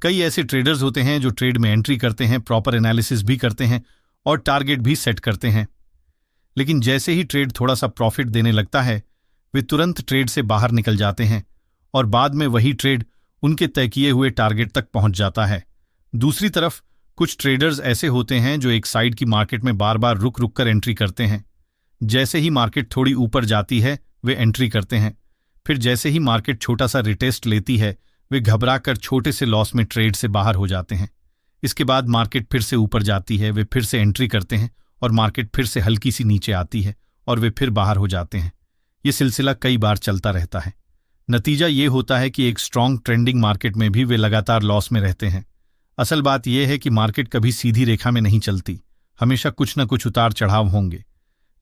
कई ऐसे ट्रेडर्स होते हैं जो ट्रेड में एंट्री करते हैं, प्रॉपर एनालिसिस भी करते हैं और टारगेट भी सेट करते हैं, लेकिन जैसे ही ट्रेड थोड़ा सा प्रॉफिट देने लगता है वे तुरंत ट्रेड से बाहर निकल जाते हैं और बाद में वही ट्रेड उनके तय किए हुए टारगेट तक पहुंच जाता है। दूसरी तरफ कुछ ट्रेडर्स ऐसे होते हैं जो एक साइड की मार्केट में बार बार रुक रुक कर एंट्री करते हैं। जैसे ही मार्केट थोड़ी ऊपर जाती है वे एंट्री करते हैं, फिर जैसे ही मार्केट छोटा सा रिटेस्ट लेती है वे घबराकर छोटे से लॉस में ट्रेड से बाहर हो जाते हैं। इसके बाद मार्केट फिर से ऊपर जाती है, वे फिर से एंट्री करते हैं और मार्केट फिर से हल्की सी नीचे आती है और वे फिर बाहर हो जाते हैं। ये सिलसिला कई बार चलता रहता है। नतीजा ये होता है कि एक स्ट्रांग ट्रेंडिंग मार्केट में भी वे लगातार लॉस में रहते हैं। असल बात यह है कि मार्केट कभी सीधी रेखा में नहीं चलती, हमेशा कुछ न कुछ उतार चढ़ाव होंगे।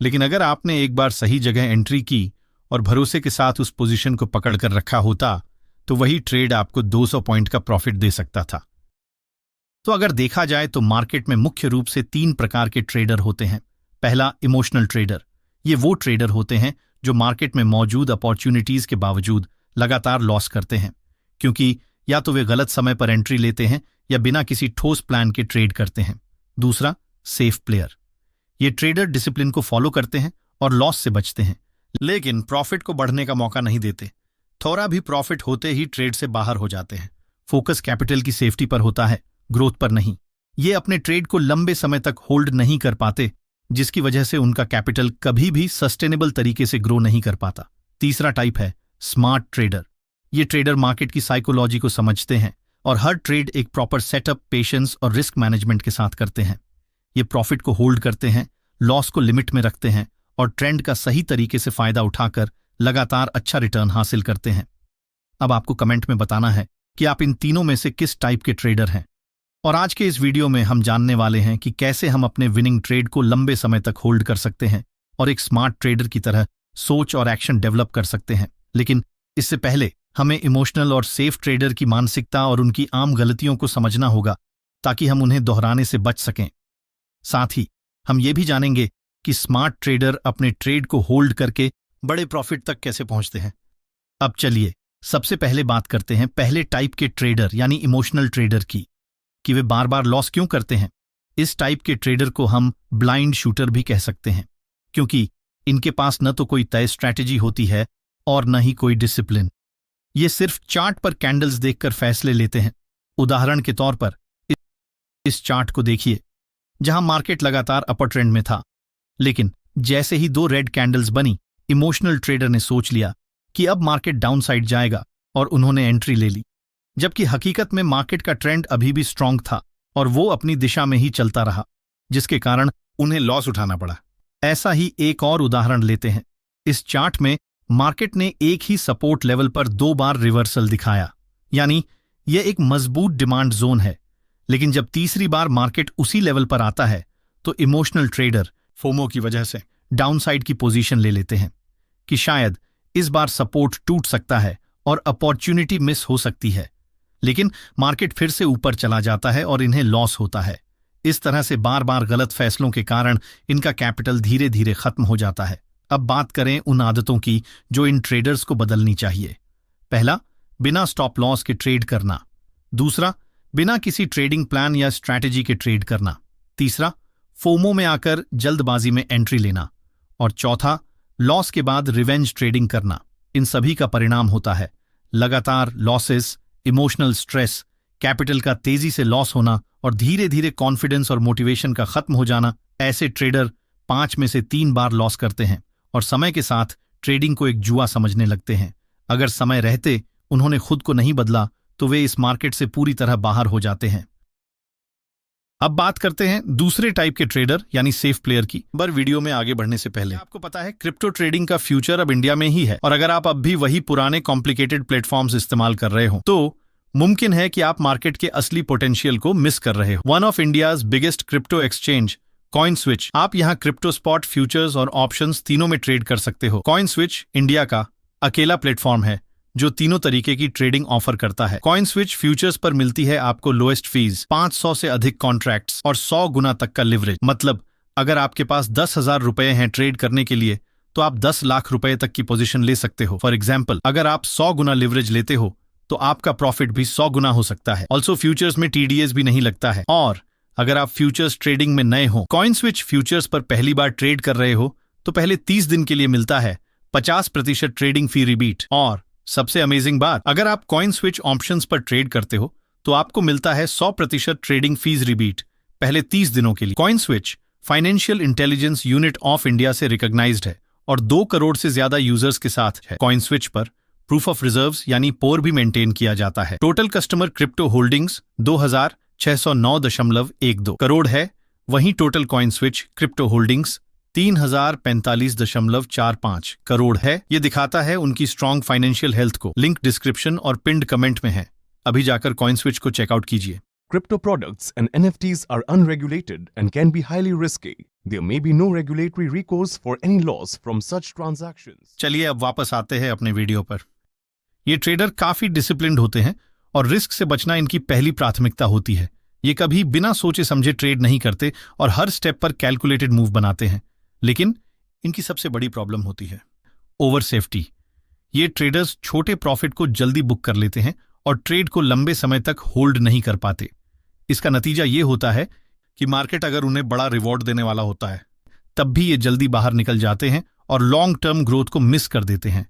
लेकिन अगर आपने एक बार सही जगह एंट्री की और भरोसे के साथ उस पोजीशन को पकड़ कर रखा होता तो वही ट्रेड आपको 200 पॉइंट का प्रॉफिट दे सकता था। तो अगर देखा जाए तो मार्केट में मुख्य रूप से 3 प्रकार के ट्रेडर होते हैं। पहला, इमोशनल ट्रेडर। ये वो ट्रेडर होते हैं जो मार्केट में मौजूद अपॉर्चुनिटीज के बावजूद लगातार लॉस करते हैं, क्योंकि या तो वे गलत समय पर एंट्री लेते हैं या बिना किसी ठोस प्लान के ट्रेड करते हैं। दूसरा, सेफ प्लेयर। ये ट्रेडर डिसिप्लिन को फॉलो करते हैं और लॉस से बचते हैं, लेकिन प्रॉफिट को बढ़ने का मौका नहीं देते। थोड़ा भी प्रॉफिट होते ही ट्रेड से बाहर हो जाते हैं। फोकस कैपिटल की सेफ्टी पर होता है, ग्रोथ पर नहीं। ये अपने ट्रेड को लंबे समय तक होल्ड नहीं कर पाते, जिसकी वजह से उनका कैपिटल कभी भी सस्टेनेबल तरीके से ग्रो नहीं कर पाता। तीसरा टाइप है स्मार्ट ट्रेडर। ये ट्रेडर मार्केट की साइकोलॉजी को समझते हैं और हर ट्रेड एक प्रॉपर सेटअप, पेशेंस और रिस्क मैनेजमेंट के साथ करते हैं। ये प्रॉफिट को होल्ड करते हैं, लॉस को लिमिट में रखते हैं और ट्रेंड का सही तरीके से फायदा उठाकर लगातार अच्छा रिटर्न हासिल करते हैं। अब आपको कमेंट में बताना है कि आप इन तीनों में से किस टाइप के ट्रेडर हैं। और आज के इस वीडियो में हम जानने वाले हैं कि कैसे हम अपने विनिंग ट्रेड को लंबे समय तक होल्ड कर सकते हैं और एक स्मार्ट ट्रेडर की तरह सोच और एक्शन डेवलप कर सकते हैं। लेकिन इससे पहले हमें इमोशनल और सेफ ट्रेडर की मानसिकता और उनकी आम गलतियों को समझना होगा ताकि हम उन्हें दोहराने से बच सकें। साथ ही हम ये भी जानेंगे कि स्मार्ट ट्रेडर अपने ट्रेड को होल्ड करके बड़े प्रॉफिट तक कैसे पहुंचते हैं। अब चलिए सबसे पहले बात करते हैं पहले टाइप के ट्रेडर यानी इमोशनल ट्रेडर की, कि वे बार बार लॉस क्यों करते हैं। इस टाइप के ट्रेडर को हम ब्लाइंड शूटर भी कह सकते हैं, क्योंकि इनके पास न तो कोई तय स्ट्रैटेजी होती है और न ही कोई डिसिप्लिन। ये सिर्फ चार्ट पर कैंडल्स देखकर फैसले लेते हैं। उदाहरण के तौर पर इस चार्ट को देखिए, जहां मार्केट लगातार अपर ट्रेंड में था, लेकिन जैसे ही 2 रेड कैंडल्स बनी, इमोशनल ट्रेडर ने सोच लिया कि अब मार्केट डाउन साइड जाएगा और उन्होंने एंट्री ले ली, जबकि हकीकत में मार्केट का ट्रेंड अभी भी स्ट्रांग था और वो अपनी दिशा में ही चलता रहा, जिसके कारण उन्हें लॉस उठाना पड़ा। ऐसा ही एक और उदाहरण लेते हैं। इस चार्ट में मार्केट ने एक ही सपोर्ट लेवल पर 2 बार रिवर्सल दिखाया, यानी यह एक मजबूत डिमांड जोन है। लेकिन जब तीसरी बार मार्केट उसी लेवल पर आता है तो इमोशनल ट्रेडर फोमो की वजह से डाउनसाइड की पोजीशन ले लेते हैं कि शायद इस बार सपोर्ट टूट सकता है और अपॉर्चुनिटी मिस हो सकती है। लेकिन मार्केट फिर से ऊपर चला जाता है और इन्हें लॉस होता है। इस तरह से बार बार गलत फैसलों के कारण इनका कैपिटल धीरे धीरे खत्म हो जाता है। अब बात करें उन आदतों की जो इन ट्रेडर्स को बदलनी चाहिए। पहला, बिना स्टॉप लॉस के ट्रेड करना। दूसरा, बिना किसी ट्रेडिंग प्लान या स्ट्रैटेजी के ट्रेड करना। तीसरा, फोमो में आकर जल्दबाजी में एंट्री लेना। और चौथा, लॉस के बाद रिवेंज ट्रेडिंग करना। इन सभी का परिणाम होता है लगातार लॉसेस, इमोशनल स्ट्रेस, कैपिटल का तेजी से लॉस होना और धीरे धीरे कॉन्फिडेंस और मोटिवेशन का खत्म हो जाना। ऐसे ट्रेडर 5 में से 3 बार लॉस करते हैं और समय के साथ ट्रेडिंग को एक जुआ समझने लगते हैं। अगर समय रहते उन्होंने खुद को नहीं बदला तो वे इस मार्केट से पूरी तरह बाहर हो जाते हैं। अब बात करते हैं दूसरे टाइप के ट्रेडर यानी सेफ प्लेयर की। पर वीडियो में आगे बढ़ने से पहले आपको पता है क्रिप्टो ट्रेडिंग का फ्यूचर अब इंडिया में ही है, और अगर आप अब भी वही पुराने कॉम्प्लिकेटेड प्लेटफॉर्म्स इस्तेमाल कर रहे हो तो मुमकिन है कि आप मार्केट के असली पोटेंशियल को मिस कर रहे हो। One of India's biggest crypto exchange CoinSwitch, आप यहाँ क्रिप्टो स्पॉट, फ्यूचर्स और ऑप्शंस तीनों में ट्रेड कर सकते हो। कॉइनस्विच इंडिया का अकेला प्लेटफॉर्म है जो तीनों तरीके की ट्रेडिंग ऑफर करता है। कॉइनस्विच फ्यूचर्स पर मिलती है आपको लोएस्ट फीस, 500 से अधिक कॉन्ट्रैक्ट्स और 100 गुना तक का लिवरेज। मतलब अगर आपके पास 10,000 रुपए हैं ट्रेड करने के लिए तो आप 10 लाख रुपए तक की पोजीशन ले सकते हो। फॉर एग्जाम्पल, अगर आप 100 गुना लिवरेज लेते हो तो आपका प्रॉफिट भी 100 गुना हो सकता है। ऑल्सो फ्यूचर्स में TDS भी नहीं लगता है। और अगर आप फ्यूचर्स ट्रेडिंग में नए हो, कॉइन स्विच फ्यूचर्स पर पहली बार ट्रेड कर रहे हो, तो पहले 30 दिन के लिए मिलता है 50% ट्रेडिंग फी रिबीट। और सबसे अमेजिंग बात, अगर आप कॉइन स्विच ऑप्शंस पर ट्रेड करते हो तो आपको मिलता है 100% ट्रेडिंग फीस रिबीट पहले 30 दिनों के लिए। Coin switch financial intelligence unit of India से रिकॉग्नाइज्ड है और 2 करोड़ से ज्यादा यूजर्स के साथ है। कॉइन स्विच पर प्रूफ ऑफ रिजर्व्स यानी पोर भी मेंटेन किया जाता है। Total customer crypto holdings 2609.12 crore है। वहीं total coin switch crypto holdings 3045.45 crore है। ये दिखाता है उनकी स्ट्रॉन्ग फाइनेंशियल हेल्थ को। लिंक डिस्क्रिप्शन और पिंड कमेंट में है। अभी जाकर कॉइन स्विच को चेकआउट कीजिए। Crypto products and NFTs are unregulated and can be highly risky. There may be no regulatory recourse for any loss from such transactions. चलिए अब वापस आते हैं अपने वीडियो पर। ये ट्रेडर काफी डिसिप्लिन्ड होते हैं और रिस्क से बचना इनकी पहली प्राथमिकता होती है। ये कभी बिना सोचे समझे ट्रेड नहीं करते और हर स्टेप पर कैलकुलेटेड मूव बनाते हैं। लेकिन इनकी सबसे बड़ी प्रॉब्लम होती है ओवर सेफ्टी। ये ट्रेडर्स छोटे प्रॉफिट को जल्दी बुक कर लेते हैं और ट्रेड को लंबे समय तक होल्ड नहीं कर पाते। इसका नतीजा ये होता है कि मार्केट अगर उन्हें बड़ा रिवॉर्ड देने वाला होता है तब भी ये जल्दी बाहर निकल जाते हैं और लॉन्ग टर्म ग्रोथ को मिस कर देते हैं।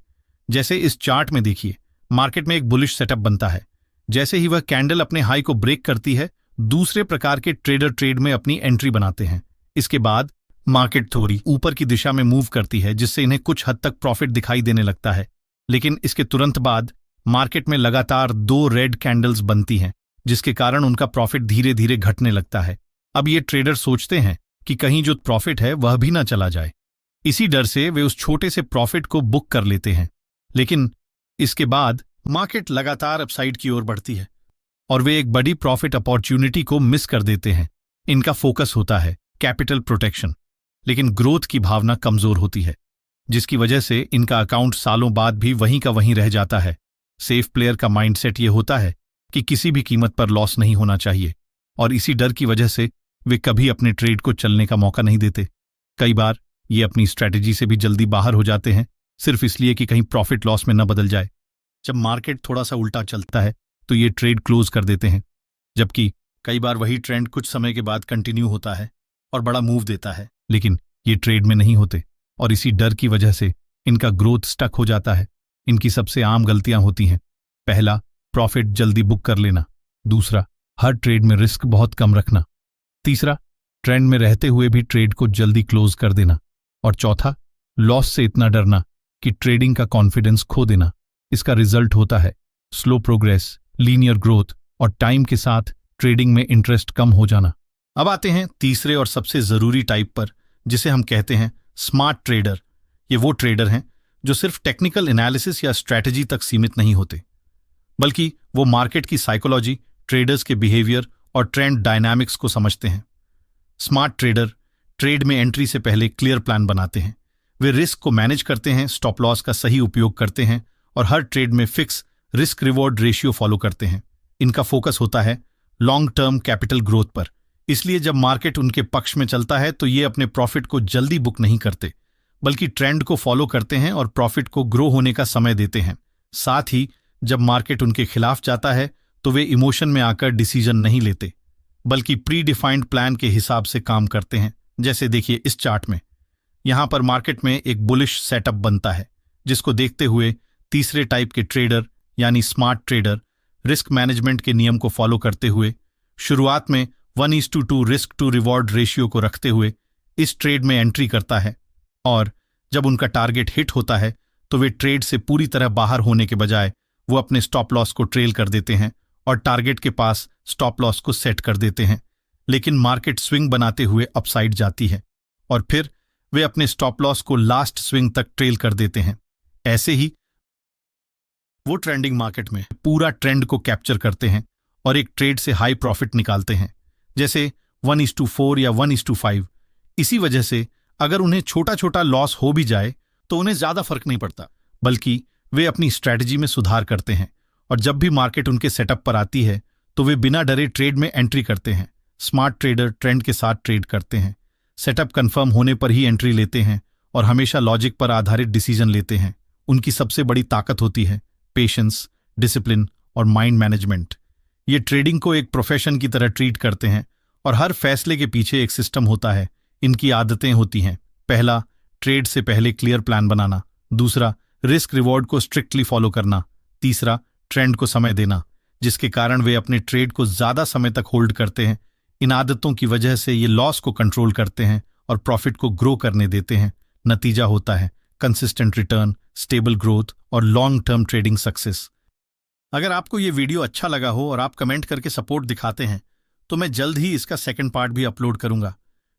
जैसे इस चार्ट में देखिए, मार्केट में एक बुलिश सेटअप बनता है। जैसे ही वह कैंडल अपने हाई को ब्रेक करती है, दूसरे प्रकार के ट्रेडर ट्रेड में अपनी एंट्री बनाते हैं। इसके बाद मार्केट थोड़ी ऊपर की दिशा में मूव करती है, जिससे इन्हें कुछ हद तक प्रॉफिट दिखाई देने लगता है। लेकिन इसके तुरंत बाद मार्केट में लगातार 2 रेड कैंडल्स बनती हैं, जिसके कारण उनका प्रॉफिट धीरे धीरे घटने लगता है। अब ये ट्रेडर सोचते हैं कि कहीं जो प्रॉफिट है वह भी ना चला जाए। इसी डर से वे उस छोटे से प्रॉफिट को बुक कर लेते हैं। लेकिन इसके बाद मार्केट लगातार अपसाइड की ओर बढ़ती है और वे एक बड़ी प्रॉफिट अपॉर्चुनिटी को मिस कर देते हैं। इनका फोकस होता है कैपिटल प्रोटेक्शन, लेकिन ग्रोथ की भावना कमजोर होती है, जिसकी वजह से इनका अकाउंट सालों बाद भी वहीं का वहीं रह जाता है। सेफ प्लेयर का माइंडसेट ये होता है कि किसी भी कीमत पर लॉस नहीं होना चाहिए, और इसी डर की वजह से वे कभी अपने ट्रेड को चलने का मौका नहीं देते। कई बार ये अपनी स्ट्रैटेजी से भी जल्दी बाहर हो जाते हैं, सिर्फ इसलिए कि कहीं प्रॉफिट लॉस में न बदल जाए। जब मार्केट थोड़ा सा उल्टा चलता है तो ये ट्रेड क्लोज कर देते हैं, जबकि कई बार वही ट्रेंड कुछ समय के बाद कंटिन्यू होता है और बड़ा मूव देता है, लेकिन ये ट्रेड में नहीं होते और इसी डर की वजह से इनका ग्रोथ स्टक हो जाता है। इनकी सबसे आम गलतियां होती हैं। पहला, प्रॉफिट जल्दी बुक कर लेना। दूसरा, हर ट्रेड में रिस्क बहुत कम रखना। तीसरा, ट्रेंड में रहते हुए भी ट्रेड को जल्दी क्लोज कर देना। और चौथा, लॉस से इतना डरना कि ट्रेडिंग का कॉन्फिडेंस खो देना। इसका रिजल्ट होता है स्लो प्रोग्रेस, लीनियर ग्रोथ और टाइम के साथ ट्रेडिंग में इंटरेस्ट कम हो जाना। अब आते हैं तीसरे और सबसे जरूरी टाइप पर, जिसे हम कहते हैं स्मार्ट ट्रेडर। ये वो ट्रेडर हैं जो सिर्फ टेक्निकल एनालिसिस या स्ट्रैटेजी तक सीमित नहीं होते, बल्कि वो मार्केट की साइकोलॉजी, ट्रेडर्स के बिहेवियर और ट्रेंड डायनामिक्स को समझते हैं। स्मार्ट ट्रेडर ट्रेड में एंट्री से पहले क्लियर प्लान बनाते हैं। वे रिस्क को मैनेज करते हैं, स्टॉप लॉस का सही उपयोग करते हैं और हर ट्रेड में fix risk reward ratio follow करते हैं। इनका फोकस होता है लॉन्ग टर्म कैपिटल ग्रोथ पर। इसलिए जब मार्केट उनके पक्ष में चलता है तो ये अपने प्रॉफिट को जल्दी बुक नहीं करते, बल्कि ट्रेंड को फॉलो करते हैं और प्रॉफिट को ग्रो होने का समय देते हैं। साथ ही जब मार्केट उनके खिलाफ जाता है तो वे इमोशन में आकर डिसीजन नहीं लेते, बल्कि प्री डिफाइंड प्लान के हिसाब से काम करते हैं। जैसे देखिए इस चार्ट में, यहां पर मार्केट में एक बुलिश सेटअप बनता है, जिसको देखते हुए तीसरे टाइप के ट्रेडर यानी स्मार्ट ट्रेडर रिस्क मैनेजमेंट के नियम को फॉलो करते हुए शुरुआत में 1:2 रिस्क टू रिवॉर्ड रेशियो को रखते हुए इस ट्रेड में एंट्री करता है। और जब उनका टारगेट हिट होता है तो वे ट्रेड से पूरी तरह बाहर होने के बजाय वो अपने स्टॉप लॉस को ट्रेल कर देते हैं और टारगेट के पास स्टॉप लॉस को सेट कर देते हैं। लेकिन मार्केट स्विंग बनाते हुए अपसाइड जाती है और फिर वे अपने स्टॉप लॉस को लास्ट स्विंग तक ट्रेल कर देते हैं। ऐसे ही वो ट्रेंडिंग मार्केट में पूरा ट्रेंड को कैप्चर करते हैं और एक ट्रेड से हाई प्रॉफिट निकालते हैं, जैसे 1:4 या 1:5। इसी वजह से अगर उन्हें छोटा छोटा लॉस हो भी जाए तो उन्हें ज्यादा फर्क नहीं पड़ता, बल्कि वे अपनी स्ट्रैटेजी में सुधार करते हैं और जब भी मार्केट उनके सेटअप पर आती है तो वे बिना डरे ट्रेड में एंट्री करते हैं। स्मार्ट ट्रेडर ट्रेंड के साथ ट्रेड करते हैं, सेटअप कंफर्म होने पर ही एंट्री लेते हैं और हमेशा लॉजिक पर आधारित डिसीजन लेते हैं। उनकी सबसे बड़ी ताकत होती है पेशेंस, डिसिप्लिन और माइंड मैनेजमेंट। ये ट्रेडिंग को एक प्रोफेशन की तरह ट्रीट करते हैं और हर फैसले के पीछे एक सिस्टम होता है। इनकी आदतें होती हैं। पहला, ट्रेड से पहले क्लियर प्लान बनाना। दूसरा, रिस्क रिवॉर्ड को स्ट्रिक्टली फॉलो करना। तीसरा, ट्रेंड को समय देना, जिसके कारण वे अपने ट्रेड को ज्यादा समय तक होल्ड करते हैं। इन आदतों की वजह से ये लॉस को कंट्रोल करते हैं और प्रॉफिट को ग्रो करने देते हैं। नतीजा होता है कंसिस्टेंट रिटर्न, स्टेबल ग्रोथ और लॉन्ग टर्म ट्रेडिंग सक्सेस। अगर आपको ये वीडियो अच्छा लगा हो और आप कमेंट करके सपोर्ट दिखाते हैं तो मैं जल्द ही इसका सेकंड पार्ट भी अपलोड करूंगा,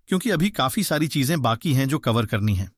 क्योंकि अभी काफी सारी चीजें बाकी हैं जो कवर करनी हैं।